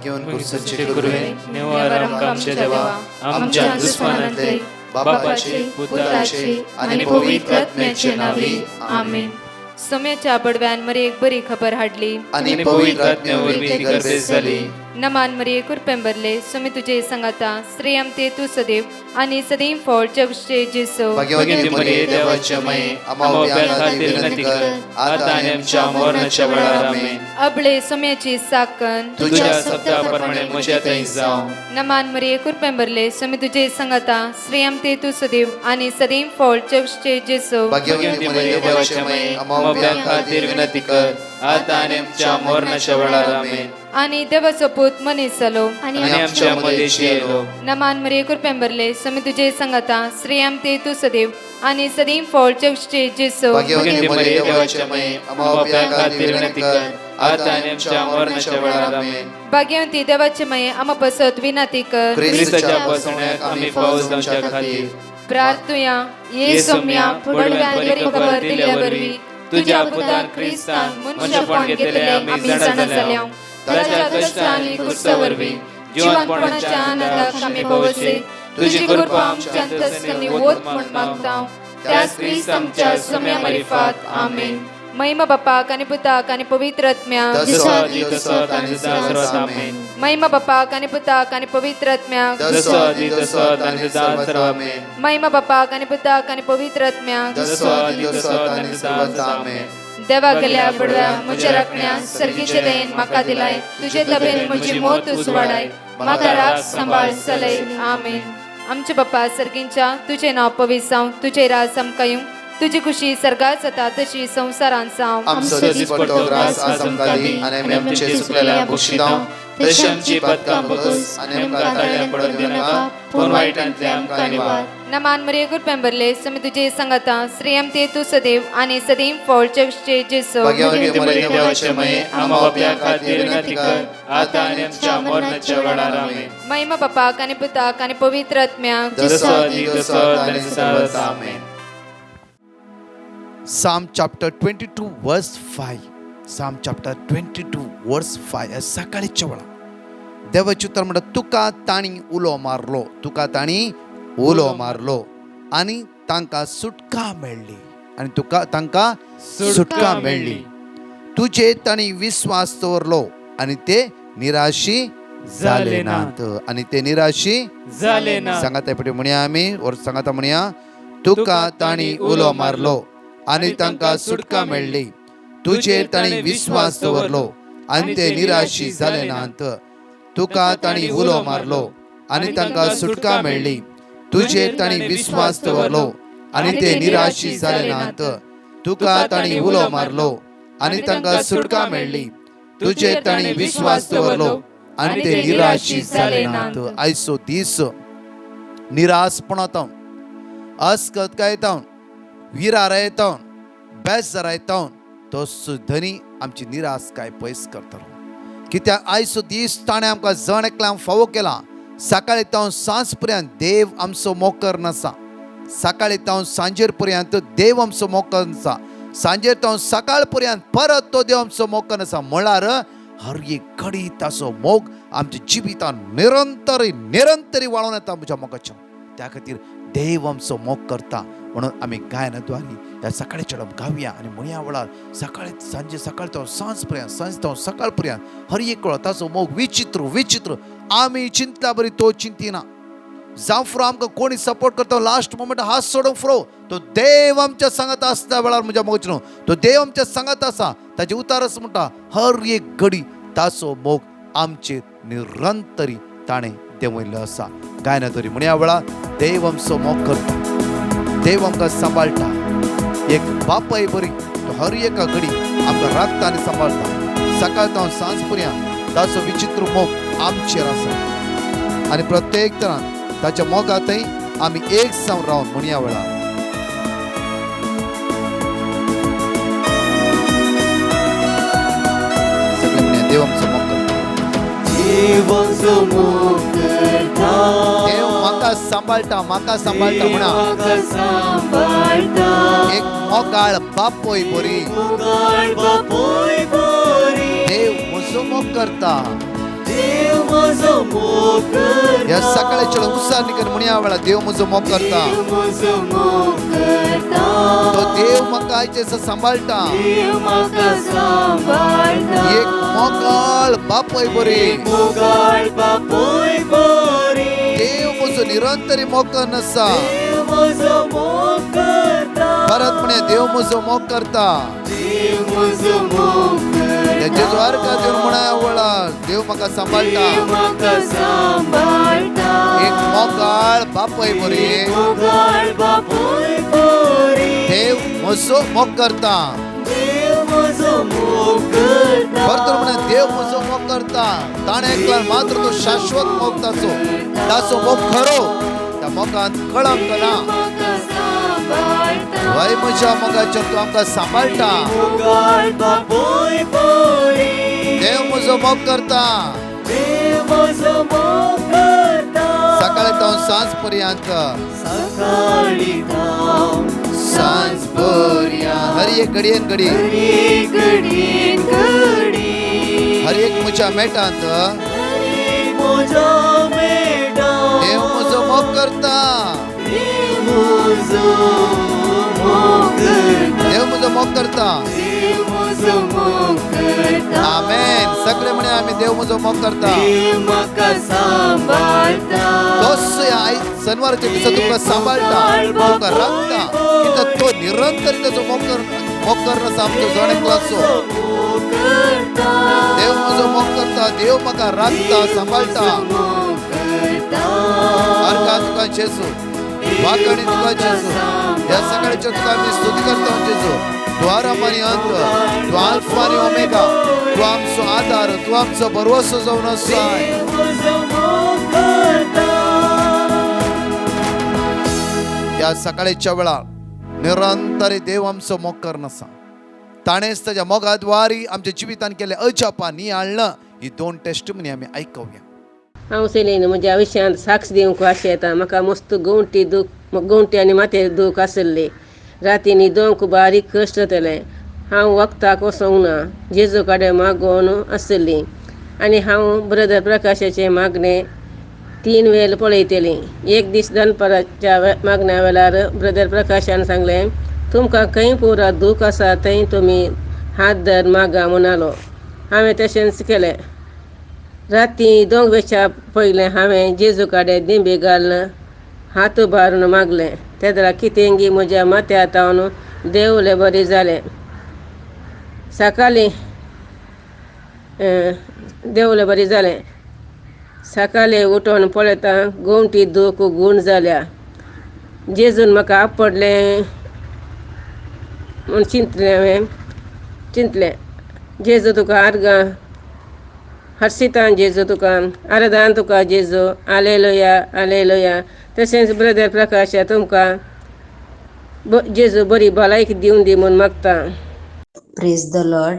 घेवन कुर्सोचे गुरुवे नेवार आमकां आमचे देवा आमच्या दुस्मानांतले बापाचे पुत्राचे आणि पवित्र आत्म्याचे नावे आमेन. सोम्याच्या पडव्यान मरे एक बरी खबर हाडली आणि पवित्र आत्म्यावरवी ती गर्भेस जाली. नमान मरे कुरपेंबरले सोमे तुझे संगाता श्रेयम ते तू सदैव आणि सदैव फळ जगचे जेसो. भाग्यवती मरिये देवाची माये आम्हा खातीर विनंती कर आता आणि आमच्या मरणाच्या वेळार आमेन. अबळे सोम्याची साकन तुझ्या शब्दाप्रमाणे म्हज्या थंय जावं. नमान मरे कुरपेंबरले सोमे तुझे संगाता श्रेयम ते तू सदैव आणि सदैव फळ जगचे जेसो. भाग्यवती मरिये देवाची माये आम्हा खातीर विनंती कर आता आणि आमच्या मरणाच्या वेळार आमेन. आणि देवाचो पूत मनीस जालो आणि आमच्या मदेशी येलो. नमान मरे कुरपेंबरले सोमे तुझे संगाता श्रेयम ते तू सदैव आणि सदैव फळ जगचे जेसो. भाग्यवती मरिये देवाची माये आम्हा खातीर विनंती कर आता आणि आमच्या मरणाच्या वेळार आमेन. भाग्यवंती देवाचे माये आम्हा पसत विनंती कर ख्रिस्ताच्या पासण्याक आम्ही पावस जावच्या खातीर प्रार्थुया ये सोम्या पडव्यान बरी खबर दिल्या वरवी तुझ्या पुतान ख्रिस्तान मनुष्यपण घेतले आम्ही जाणा जाल्या. ताच्या कष्ट आणि कुर्सावरवी जीवनपणाच्या आनंदाक आम्ही पवसे तुझी कृपा आमच्या अंतस्करणी वोत म्हण मागतां. त्याच ख्रिस्त आमच्या सोम्या मार्फत आमेन. महिमा बापाक आणि पुताक आणि पवित्र आत्म्याक महिमा बापाक आणि पुताक आणि पवित्र आत्म्याक महिमा बापाक आणि पुताक आणि पवित्र आत्म्याक देवा गेल्या पडव्या म्हज्या राखण्या सर्गीचे दयेन म्हाका दिलाय. तुझे तबेन म्हजी मोत उसवाडाय म्हाका राख सांबाळ चलय आमेन. आमचे बापा सर्गींच्या तुझे नाव पवित्र जावं तुझे राज आमकां येवं तुझी खुशी सर्गात जाता तशी संसारांत जावं. आमचो दिसपट्टो ग्रास आज आमकां दी आनी आमी आमचे चुकलेल्या बक्षितांव तशी आमची पातकां बगस आनी आमकां ताळ्यां पडत दिनाका पूण वायटांतले आमकां निवार. नमान मरे कुरपेंबरले सोमे तुझे संगाता श्रेयम ते तू सदैव आणि सदैव फळ जगचे जेसो. भाग्यवती मरिये देवाची माये आम्हा खातीर विनंती कर आता आनी आमच्या मरणाच्या वेळार आमेन. महिमा बापाक आणि पुताक आणि पवित्र आत्म्याक आमेन. Psalm chapter 22 verse 5. Psalm chapter 22 verse 5. सकाळीच्या वेळा देवाचे उतर म्हणटा तुका ताणी उलो मारलो तुका ताणी उलो मारलो आणि तांकां सुटका मेळ्ळी आणि तुका तांकां सुटका मेळ्ळी. तुजे ताणी विश्वास दवरलो आणि ते निराशी जाले नात आणि ते निराशी जाले ना. सांगात पटे म्हणया आमी वर सांगाता म्हणया तुका ताणी उलो मारलो आणि तांकां सुटका मेळ्ळी. तुजेर ताणी विश्वास दवरलो आणि ते निराशी जाले नात. तुका ताणी उलो मारलो आणि तांकां सुटका मेळ्ळी. तुजेर ताणी विश्वास दवरलो आणि ते निराशी जाले नात. तुका ताणी उलो मारलो आणि तांकां सुटका मेळ्ळी. तुजेर ताणी विश्वास दवरलो आणि ते निराशी जाले नात. आयचो दीस निराशपणांत अस्कतकायेतावन विरारायतावन बेजारायतावन तो सुधनी आमची निराश काय पयस करतलो. कित्याक आयचो दीस ताणें आमकां जण एकल्यान फावो केला. सकाळी तावन सांज पर्यंत देव आमचो मोकर नासा. सकाळी तावन सांजेर पर्यंत देव आमचो मोकर नासा. सांजेर तावन सकाळ पर्यंत परत तो देव आमचो मोकर नासा. म्हळ्यार हर एक घडी ताचो मोग आमच्या जिवितान निरंतरी वाळून येता म्हज्या मोगाच्या. त्या खातीर देव आमचो मोग करता म्हणून आमी गायनाद्वारे ह्या सकाळच्या गावया आणि म्हणया वेळार सकाळी सांजे सकाळ तो सांज पर्यंत सांज तो सकाळ पर्यंत हर एक वेळ ताचो मोग विचित्र आमी चिंतल्या बरी तो चिंतिना. जावं फुरो आमकां कोणी सपोर्ट करता लास्ट मोमेंट हात सोडूंक फुरो तो देव आमच्या सांगात आसता वेळार म्हज्या मोगाची न्हू तो देव आमच्या सांगात आसा. ताचे उतार असो म्हणटा हर एक घडी ताचो मोग आमचेर निरंतरी ताणें देंवयल्लो आसा. गायनाद्वारे म्हणया वेळार देव आमचो मोग करता. देव आमकां सांबाळटा. एक बापाय बरी तो हर एका घडी आमकां राखता आनी सांबाळटा. सकाळ तावन सांज पर्यंत ताचो विचित्र मोग आमचेर आसा आनी प्रत्येक तरान ताच्या मोगांतय आमी एक जावन रावन म्हणया वेळार सगळे म्हणया देव आमचो मोग करता. देव म्हाका सांबाळटा म्हणा. एक मोगाळ बापोय बरी देव म्हजो मोग करता. ह्या सकाळच्या वेळा उत्साह निकन म्हणया वेळा देव म्हजो मोग करता. तो देव म्हाका आयचे सांबाळटा. एक मोगाळ बापूय बरी. देव म्हजो निरंतरी मोग करन आसा. परत म्हणे देव म्हजो मोग करता. जेजू आरका देव म्हणा वळा देव म्हाका सांबाळटा. एक मोगाळ बापूय बरी. देव म्हजो मोग करता. परत म्हणे देव म्हजो मोग करता. ताणे एकला मात्र तो शाश्वत मोग ताचो मोग खरो. त्या मोगांत कळंक ना. वय म्हज्या मोगाचेर तूं आमकां सांबाळटा. देव म्हजो मोग करता. सकाळी जावन सांज पर्यंत हर एक घडयेन घडी हर एक म्हज्या मेटांत देव म्हजो मोग करता. देव म्हजो मोग करता. आमेन. सगळे म्हणे आम्ही देव म्हजो मोग करता. तोच ह्या शनिवारच्या दिसा तुका सांबाळटा. तुका राखता. कित्याक तो निरंतर त्याचो मोग करणं आसा आमचो जण एकलो. देव म्हजो मोग करता. देव म्हाका राखता सांबाळटा. आरका तुका जेजू. वाकडी तुका जेजू. ह्या सकाळच्या तुका आमी स्तुती करता जेजू. तू आरंभ आनी अंत. तू अल्फा आनी ओमेगा. तू आमचो आधार. तू आमचो भरवसो जावन आसा. ह्या सकाळच्या वेळार निरंतर देव आमचो मोग करन आसा. ताणेच ताच्या मोगाद्वारी आमच्या जिवितान केले अजापा नियाळणं ही 2 टेस्टमनी आमी आयकवया. हांव चलयन म्हज्या आयुश्यांत साक्ष दिवंक अशें येता. म्हाका मस्त गवंटी आनी माथे दूख आसले. राती न्हिदोंक बारीक कश्ट जातले. हांव वखदाक वचोंक ना. जेजू कडेन मागोवन आसली. आनी हांव ब्रदर प्रकाशाचें मागणें 3 वेळ पळयतलीं. एक दीस दनपाराच्या मागण्या वेळार ब्रदर प्रकाशान सांगलें, तुमकां खंय पुरा दूख आसा थंय तुमी हात धर मागा म्हणालो. हांवें तशेंच केलें. राती 2 वेच्या पयलें हांवें जेजू कडेन दिंबी घालून हात उबारून मागलें. तेदरा कितेंगी म्हज्या माथ्यार हांव देवलें बरें जालें. सकाळीं देवलें बरें जालें. सकाळीं उठोन पळयता गवंटी दूख गूण जाल्या. जेजून म्हाका आपडलें म्हूण चिंतलें. जेजू तुका आर्गां हर्शितान जेजू तुका आराधान तुका जेजू. Hallelujah hallelujah. तशेंच ब्रदर प्रकाश तुमकां जेजू बरी भलायकी दिवन दी म्हूण मागता. Praise the Lord.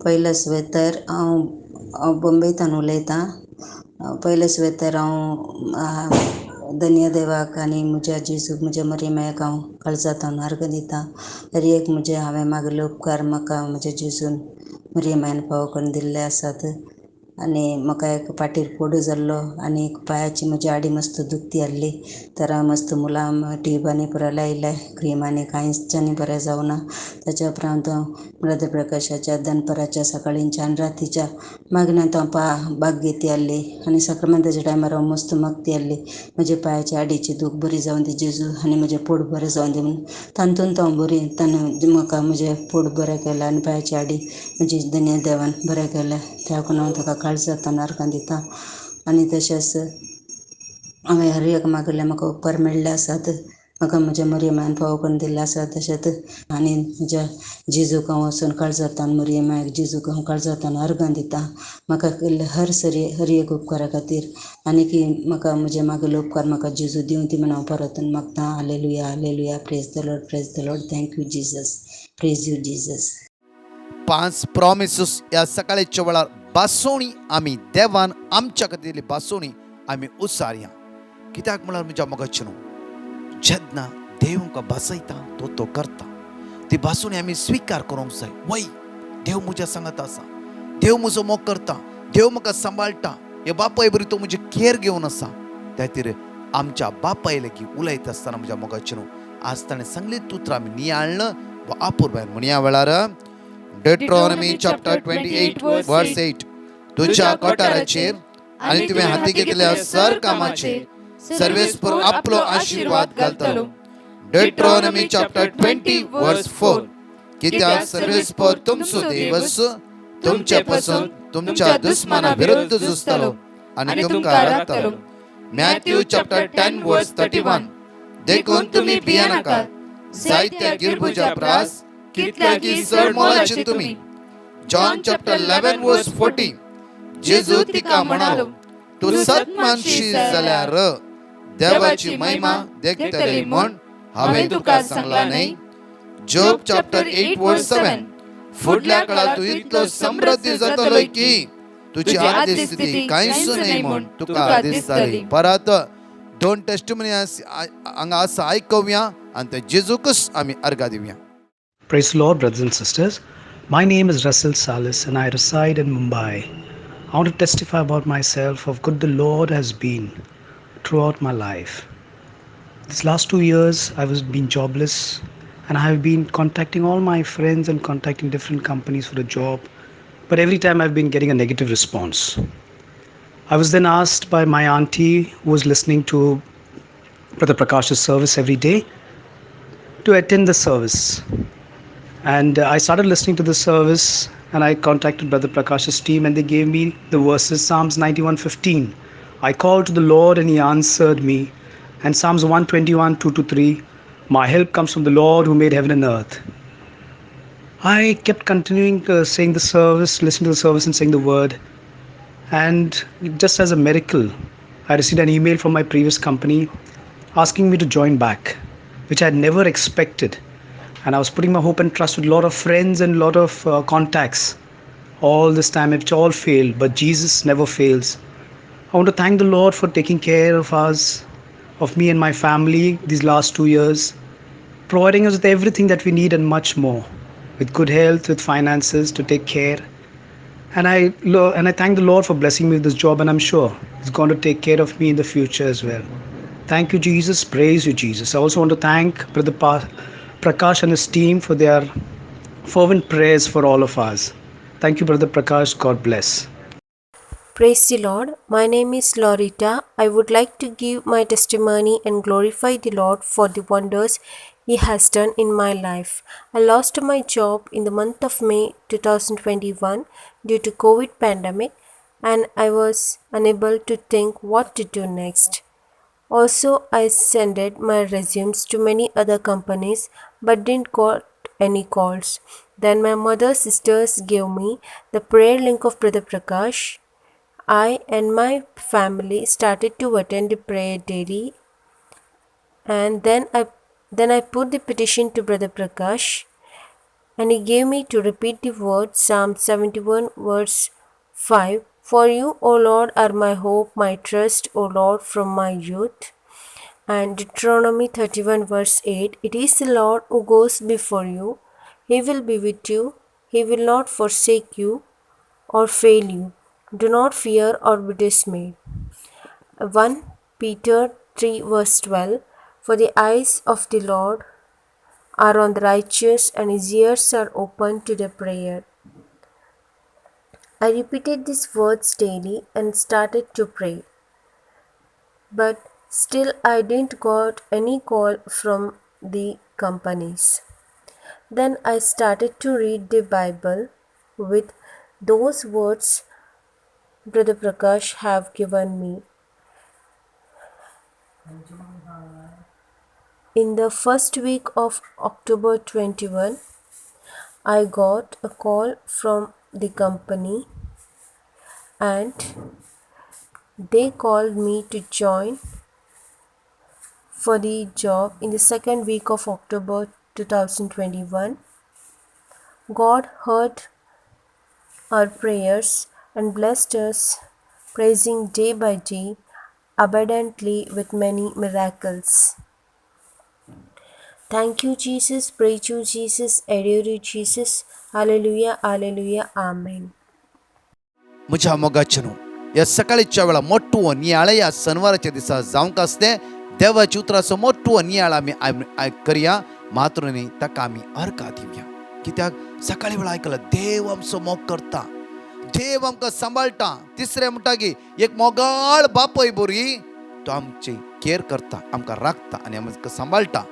पयले तर हांव बॉम्बेंतल्यान उलयतां. पयले तर हांव धन्य देवाक आनी म्हज्या जेजूक म्हज्या मरियमाक हांव काळजांतल्यान अर्घ दितां. हर एक म्हजे हांवें मागले उपकार म्हाका म्हज्या जेजून मरियमान फावो करून दिल्ले आसात. आनी म्हाका एक पाटीर फोडू जाल्लो आनी एक पांयाची म्हजी आडी मस्त दुखती आसली. तर हांव मस्त मुलाम ट्युबांनी पुरो लायले. क्रिमांनी कांयच्यानी बरें जावना. ताच्या उपरांत हांव ब्रदर प्रकाशाच्या दनपाराच्या सकाळींच्या आनी रातीच्या मागण्यांत हांव भाग घेती आसली. आनी सक्रमेंताच्या टायमार हांव मस्त मागती आसली. म्हजे पांयाची आडीची दूख बरी जावन दी जेजू आनी म्हजें पोट बरें जावन दी म्हणून. तातूंत हांव बरी म्हाका म्हजें पोट बरें केलें आनी पांयाची आडी म्हजी धन्य देवान बरें केलें. त्या लागून हांव ताका काळजांतल्यान अर्घ दितां. आनी तशेंच हांवें हर एक मागलें म्हाका उपकार मेळ्ळे आसात. म्हाका म्हज्या मरियमान फावो करून दिल्ले आसा. तशेंच आनी म्हज्या जेजूक हांव वचून काळजांतल्यान मरियमाक जेजूक हांव काळजांतल्यान अर्घ दितां. म्हाका केल्ले हर एक उपकारा खातीर आनी की म्हाका म्हजे मागले उपकार म्हाका जेजू दिवं दी म्हूण हांव परतून मागतां. Hallelujah hallelujah. Praise the Lord praise the Lord. Thank you Jesus. Praise you Jesus. 5 promises ह्या सकाळच्या वेळार बासोणी आमी देवान आमच्या खातीर बासोणी आमी उसारया. कित्याक म्हळ्यार म्हज्या मोगाचें जेन्ना देव आमकां बासयता तो करता. ती बासोणी आमी स्विकार करूंक जाय. वय देव म्हज्या सांगात आसा. देव म्हजो मोग करता. देव म्हाका सांबाळटा. हे बापाय बरी तो म्हजी केअर घेवन आसा त्या खातीर आमच्या बापाय लेगी उलयता आसतना म्हज्या मोगाचें न्हू आज ताणें सांगली उतरां आमी नियाळ्ळं वा आपूर भायर म्हणया वेळार Deuteronomy chapter 28 verse 8 तुझ्या कोठाराचेर आनी तुवें हाती घेतलेल्या सर कामाचेर सर्वेस्पर आपलो आशीर्वाद घालतलो. Deuteronomy chapter 20 verse 4 कित्याक सर्वेस्पर तुमचो देव आसूं तुमचे पासून तुमच्या दुस्मना विरुद्ध झुजतलो आनी तुमकां राखतलो. Matthew chapter 10 verse 31 देखून तुमी भिया नाकात जायत्या गिरबुजा प्रास कितल्या की चड मोलाची तुमी. John chapter 11 verse 40 जेजू तिका म्हणालो तूं सत्मानशी जाल्यार देवाची महिमा देखतली म्हण हांवें तुका सांगला न्ही. Job chapter 8 verse 7 फुडल्या काळात तूं इतलो समृद्धी जातलो की तुझी आदली स्थिती कांयच न्ही म्हण तुका दिसतली. परत दोन टेस्टिमनी हांगा आसा आयकुया आनी ते जेजूकच आमी अर्घा दिवया. Praise the Lord, brothers and sisters. My name is Russell Salis and I reside in Mumbai. I want to testify about myself of good the Lord has been throughout my life. These last 2 years I was been jobless and I have been contacting all my friends and contacting different companies for a job, but every time I've been getting a negative response. I was then asked by my auntie who was listening to Brother Prakash's service every day to attend the service. And I started listening to the service and I contacted Brother Prakash's team and they gave me the verses Psalms 91:15. I called to the Lord and he answered me. And Psalms 121, 2-3, my help comes from the Lord who made heaven and earth. I kept continuing saying the service, listening to the service and saying the word. And just as a miracle, I received an email from my previous company asking me to join back, which I had never expected. And I was putting my hope and trust with a lot of friends and a lot of contacts. All this time, it all failed, but Jesus never fails. I want to thank the Lord for taking care of us, of me and my family these last 2 years, providing us with everything that we need and much more, with good health, with finances to take care. And I thank the Lord for blessing me with this job, and I'm sure He's going to take care of me in the future as well. Thank you, Jesus. Praise you, Jesus. I also want to thank Brother Prakash and his team for their fervent prayers for all of us. Thank you, Brother Prakash. God bless. Praise the Lord. My name is Lorita. I would like to give my testimony and glorify the Lord for the wonders He has done in my life. I lost my job in the month of May 2021 due to COVID pandemic and I was unable to think what to do next. Also, I sent my resumes to many other companies but didn't got any calls. Then my mother's sisters gave me the prayer link of Brother Prakash. I and my family started to attend the prayer daily. And then I put the petition to Brother Prakash and he gave me to repeat the word Psalm 71 verse 5. For you, O Lord, are my hope, my trust, O Lord, from my youth. And Deuteronomy 31 verse 8. It is the Lord who goes before you. He will be with you. He will not forsake you or fail you. Do not fear or be dismayed. 1 Peter 3 verse 12. For the eyes of the Lord are on the righteous and his ears are open to their prayer. I repeated these words daily and started to pray. But still I didn't got any call from the companies. Then I started to read the Bible with those words Brother Prakash have given me. In the first week of October 21, I got a call from the company and they called me to join for the job in the second week of October 2021. God heard our prayers and blessed us, praising day by day abundantly with many miracles. Thank you, Jesus. Praise you, Jesus. Adore you, Jesus. Hallelujah, hallelujah, amen. म्हज्या मोगाचें न्हू या सकाळीच्या वेळा मोठो नियाळ या शनिवाराच्या दिसा जावंक आसले देवाच्या उतराचो मोठो नियाळ आमी करया मात्र न्ही ताका आमी अर्घा दिवया. कित्याक सकाळी वेळा आयकलां देव आमचो मोग करता, देव आमकां सांबाळटा. तिसरें म्हणटा की एक मोगाळ बापय बरी तो आमची केअर करता, आमकां राखता आनी आमकां सांबाळटा.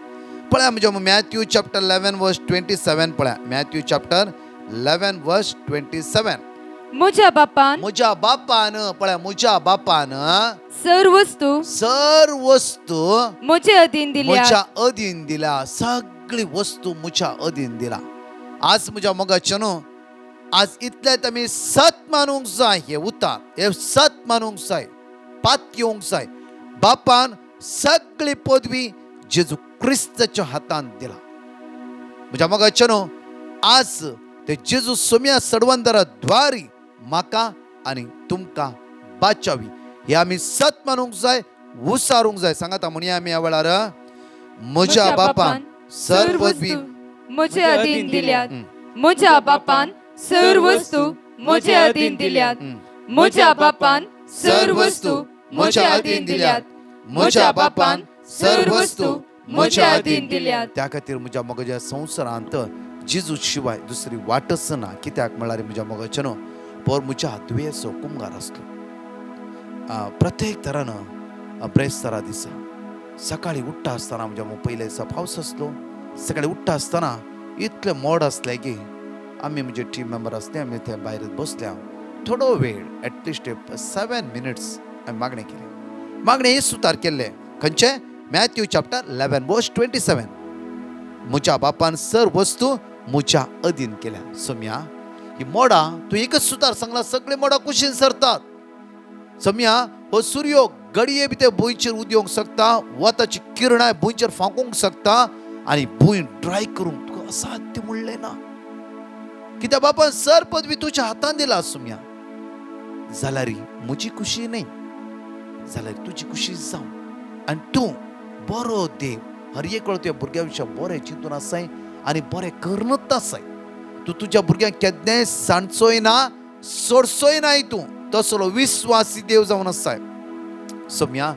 पळया म्हणजे मॅथ्यू चॅप्टर 11:27 पळया. Matthew chapter 11:27. म्हज्या बापान म्हज्या बापान पळया म्हज्या बापान सर्व वस्तू म्हजे अधीन दिल्या. म्हज्या अधीन दिला. सगळी वस्तू म्हज्या अधीन दिला. आज म्हज्या मोगाचे न्हू आज इतलेत आमी सत मानूंक जाय. हे उतार हे सत मानूंक जाय, पात येवंक जाय. बापान सगळी पदवी जेजू क्रिस्ताच्या हातान दिला. म्हज्या मोगाचे न्हू आज ते जेजू सोम्या सडवंदरा द्वारी म्हाका आनी तुमकां बाचावी हे आमी सत मानूंक जाय, उसारूंक जाय. सांगाता म्हणया आमी ह्या वेळार म्हज्या बापान सर्व पदवी म्हजे अधीन दिल्यात. म्हज्या बापान सर्व वस्तू म्हजे अधीन दिल्यात. म्हज्या बापान सर्व वस्तू म्हजे अधीन दिल्यात. म्हज्या बापान सर्व वस्तू म्हजे अधीन दिल्यात. त्या खातीर म्हज्या मोगाच्या संवसारांत जेजू शिवाय दुसरी वाटच ना. कित्याक म्हळ्यार म्हज्या मोगाचे न्हू पर म्हज्या दुयेचो कुंभार आसलो. प्रत्येक तरान ब्रेस्तारा दिसा सकाळी उठ्ठा आसतना म्हणजे पयले दिसा पावस आसलो. सकाळी उठ्ठा आसतना इतले मोड आसले की आमी म्हणजे टीम मेंबर आसले आमी थंय भायर बसल्या. थोडो वेळ एटलिस्ट 7 मिनिट्स आमी मागणें केलें. मागणें हे सुतार केल्ले खंयचे मॅथ्यू चॅप्टर 11:27. म्हज्या बापान सर्व वस्तू म्हज्या अधीन केल्या. सोम्या ही मोडां तूं एकच सुतार सांगला सगळे मोडां कुशीन सरतात. सोम्या हो सूर्य घडये भितर भुंयचेर उदयोंक शकता, वताची किरणां भुंयचेर फांकूंक शकता आनी भुंय ड्राय करूंक तुका असाध्य म्हणलें ना. कित्याक बापान सर पदवी तुज्या हातान दिला. सोम्या जाल्यार म्हजी खुशी न्ही जाल्यार तुजी खुशी जावं आनी तूं बरो देव हर एक वेळ तुज्या भुरग्यां विशीं बरें चिंतून आसाय आनी बरें करनत आसाय. तूं तुज्या भुरग्यांक केन्नाय सांडचोय ना सोडचोय नाय. तूं तसलो विश्वासी देव जावन आसाय. सोम्या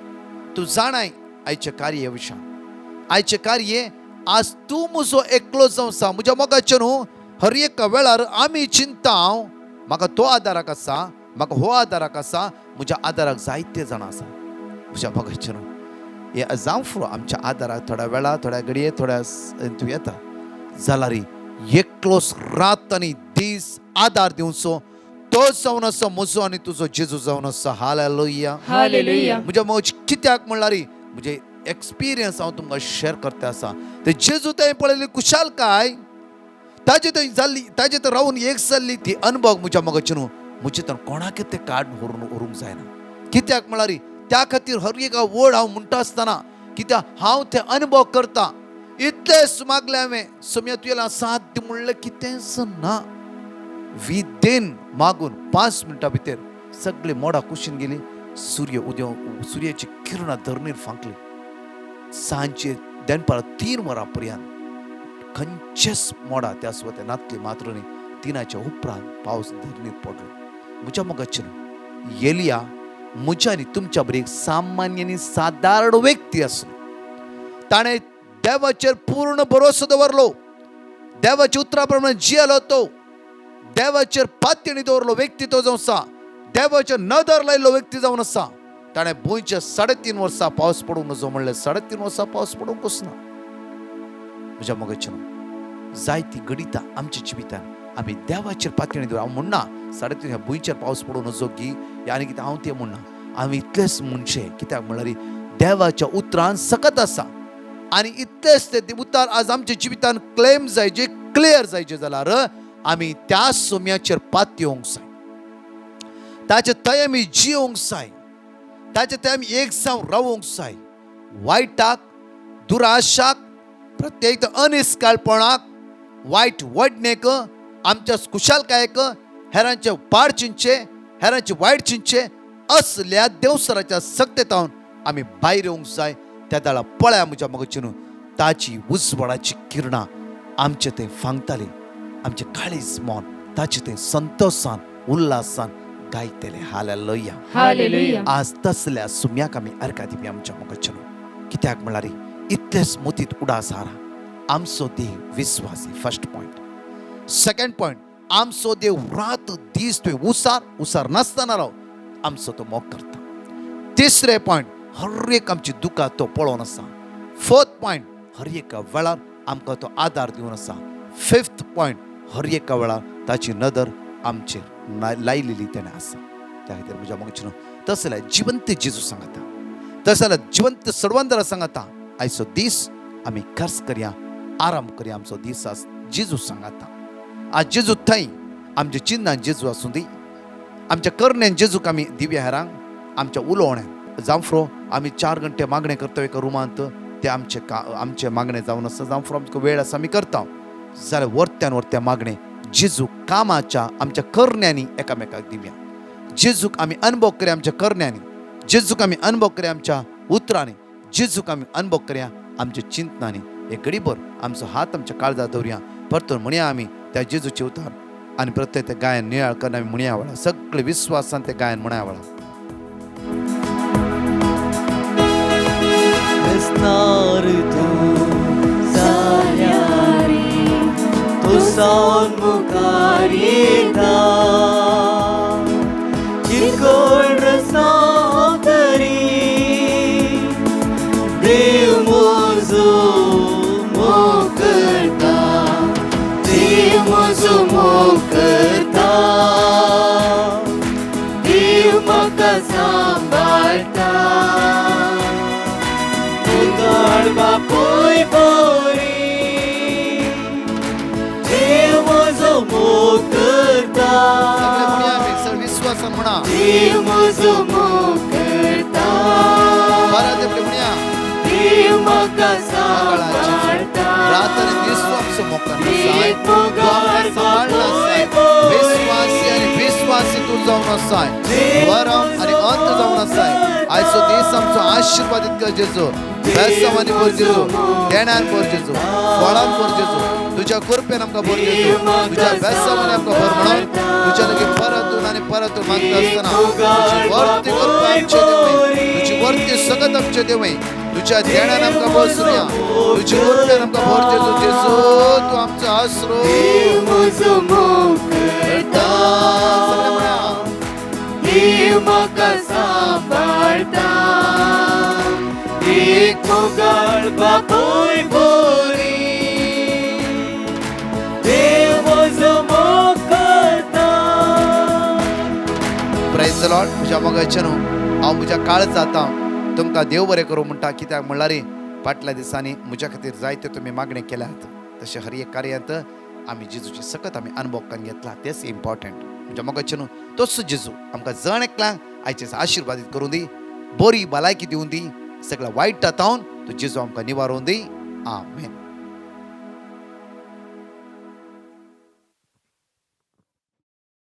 तूं जाणाय आयचे कार्य विशय आयचे कार्य आज तूं म्हजो एकलो जावन आसा. म्हज्या मोगाचे न्हू हर एक वेळार आमी चिंताव म्हाका तो आदाराक आसा, म्हाका हो आदाराक आसा. म्हज्या आदाराक जायते जाणां आसा. म्हज्या मोगाचे न्हू हे जावं फुडो आमच्या आदाराक थोड्या वेळा थोड्या घडये थोड्या तूं येता जाल्यार एकलोच रात आनी दीस आदार दिवचो तो जावन आसा म्हजो आनी तुजो जेजू जावन आसा. Hallelujah hallelujah. म्हज्या मोगाचे कित्याक म्हणल्यार म्हणजे एक्सपिरियन्स हांव तुमकां शेअर करता आसा. ते जेजू थंय पळयली कुशालकाय ताजे थंय जाल्ली ताजे थंय रावून एक जाल्ली ती अनुभव म्हज्या मोगाचे न्हू म्हजे तर कोणाक ते काडून व्हरूंक जायना. कित्याक म्हळ्यार त्या खातीर हर एक वर्ड हांव म्हणटा आसतना कित्याक हांव ते अनुभव करता. इतलेच मागले हांवें सोम्या तुवें साध्य म्हणलें कितेंच ना. विदेन मागून 5 मिनटां भितर सगळी मोडां कुशीन गेली. सूर्याची किरणां धरणीर फांकली. सांजचे दनपार 3 वरां पर्यंत खंयचेच मोडां त्या सुवातेर नातली. मात्र न्ही 3च्या उपरांत पावस धरणीर पडलो. म्हज्या मोगाचे न्हू एलिया म्हज्या आनी तुमच्या बरी एक सामान्य आनी सादारण व्यक्ती आसलो. ताणें देवाचेर पूर्ण भरोसो दवरलो. देवाच्या उतरा प्रमाणे जियेलो तो. देवाचेर पातयेणी दवरलो व्यक्ती तो जावन आसा. देवाचेर नदर लायिल्लो व्यक्ती जावन आसा. ताणें भुंयचे 3.5 वर्सां पावस पडूंक नजो म्हणलें 3.5 वर्सां पावस पडूंकच ना. म्हज्या मोगाचे न्हू जायती गडितां आमच्या जिवितान आमी देवाचेर पातयेणी दवर. हांव म्हणना 3.5 ह्या भुंयचेर पावस पडूंक नजो की आनी कितें हांव तें म्हणना. आमी इतलेच म्हणचे कित्याक म्हळ्यार देवाच्या उतरान सकत आसा आनी इतलेच ते उतार आज आमच्या जिवितान क्लेम जायचे क्लियर जायचे जाल्यार आमी त्या सोम्याचेर पात येवंक जाय. ताचे थंय आमी जियोंक जाय. ताचे थंय आमी एक जावन रावूंक जाय. वायटाक दुराशाक प्रत्येक अनिश्काळपणाक वायट वडणेक आमच्या कुशालकायेक हेरांचे पाड चिंचे हेरांचे वायट चिंचे असल्या देवसराच्या सक्तेतावन आमी भायर येवंक जाय. त्या दाळा पळया म्हज्या मोगाचे न्हू ताची उजवाडाची किरणां आमचे थंय फांगताली. आमचे काळीज मोन ताचे थंय संतोषान उल्हासान गायतले हालेलुया. हालेलुया. आज तसल्या सुम्याक आमी अर्का दिवया आमच्या मोगाचें. कित्याक म्हळ्यार इतलेच मोतीत उडास हारा. आमचो देव विश्वासी. First point. सेकंड पॉइंट, आमचो देव रात दीस तुवें उसार नासतना राव आमचो तो मोग करता. तिसरे पॉइंट, हर एक आमची दुकां तो पळोवन आसा. फोर्थ पॉइंट, हर एका वेळार आमकां तो आदार दिवन आसा. फिफ्थ पॉइंट, हर एका वेळार ताची नदर आमचेर लायलेली तेणें आसा. त्या खातीर म्हज्या मोगाचें तसले जिवंत जेजू सांगता, तसले जिवंत सडवंदर सांगता. आयचो दीस आमी खर्च करया, आराम करया. आमचो दीस आज जेजू सांगता. आज जेजू थंय आमच्या चिन्नान जेजू आसूं दी. आमच्या करण्यान जेजूक आमी दिव्या हेरांक आमच्या उलोवण्यान जावफ्रो आमी 4 घंटे मागणें करता एका रुमांत, ते आमचे मागणें जावन आसा. जावफ्रो आमकां वेळ आसा आमी करता, जाल्यार वर्त्यान मागणें जेजू कामाच्या आमच्या करण्यांनी एकामेकाक दिवया. जेजूक आमी अनुभव करया आमच्या करण्यांनी, जेजूक आमी अनुभव करया आमच्या उतरांनी, जेजूक आमी अनुभव करया आमच्या चिंतनांनी. एक घडीभर आमचो हात आमच्या काळजार दवरया. परतून म्हणया आमी त्या जेजूचे उतार आनी प्रत्येक ते गायन नियाळ करन आमी म्हणया वळा. सगळे विश्वासान ते गायन म्हणया वळा. तो सावन मुखार येता, चिरकोळ रस्ता तरी देव म्हजो मोग करता, देव म्हजो मोग करता, देव म्हाका सांबाळटा. मुखार बापूय बरी मोग करता. विश्वासान म्हणा, देव म्हजो मोग करता. देव म्हाका सांबाळटा. रात आनी दीस तूं आमचो मोगान विश्वासी आनी विश्वासी तूं जावन आसाय. वरम आनी अंत जावन आसाय. आयचो दीस आमचो आशिर्वादीत कर जेजू. बेसांवांनी भर जेजू, देण्यान भर जेजू, फळान भर जेजू. तुझ्या कृपेन आमकां भर जेजू. तुझ्या बेसांवांनी आमकां भर म्हणून तुझ्या लागीं परतून आनी परतून मागता आसतना तुजी वर्ती कृपा आमचे देवय, तुजी वर्ती सगत आमचे देवय. तुझ्या देण्यान आमकां भर सुर्या, तुजी कृपेन आमकां भर जेजू. जेजू तूं आमचो आसरो. देव म्हजो मोग करता. देव म्हाका सांबाळटा. एक मोगाळ बापूय बरी देव म्हजो मोग करता. Praise the Lord. म्हज्या मोगाचें न्हू हांव म्हज्या काळ जाता तुमकां देव बरें करूं म्हणटा. कित्याक म्हणल्यार फाटल्या दिसांनी म्हज्या खातीर जायते तुमी मागणी केल्यात. तशें हर एक कार्यांत आमी जेजूची सकत आमी अनुभव करून घेतला. तेच इम्पॉर्टंट. म्हज्या मोगाचें न्हू तोच जेजू आमकां जण एकल्यांक आयचे आशिर्वादीत करूं दी, बरी भलायकी दिवून दी. सगळ्या वायट जातावन तो जेजू आमकां निवारोवन दी. आमेन.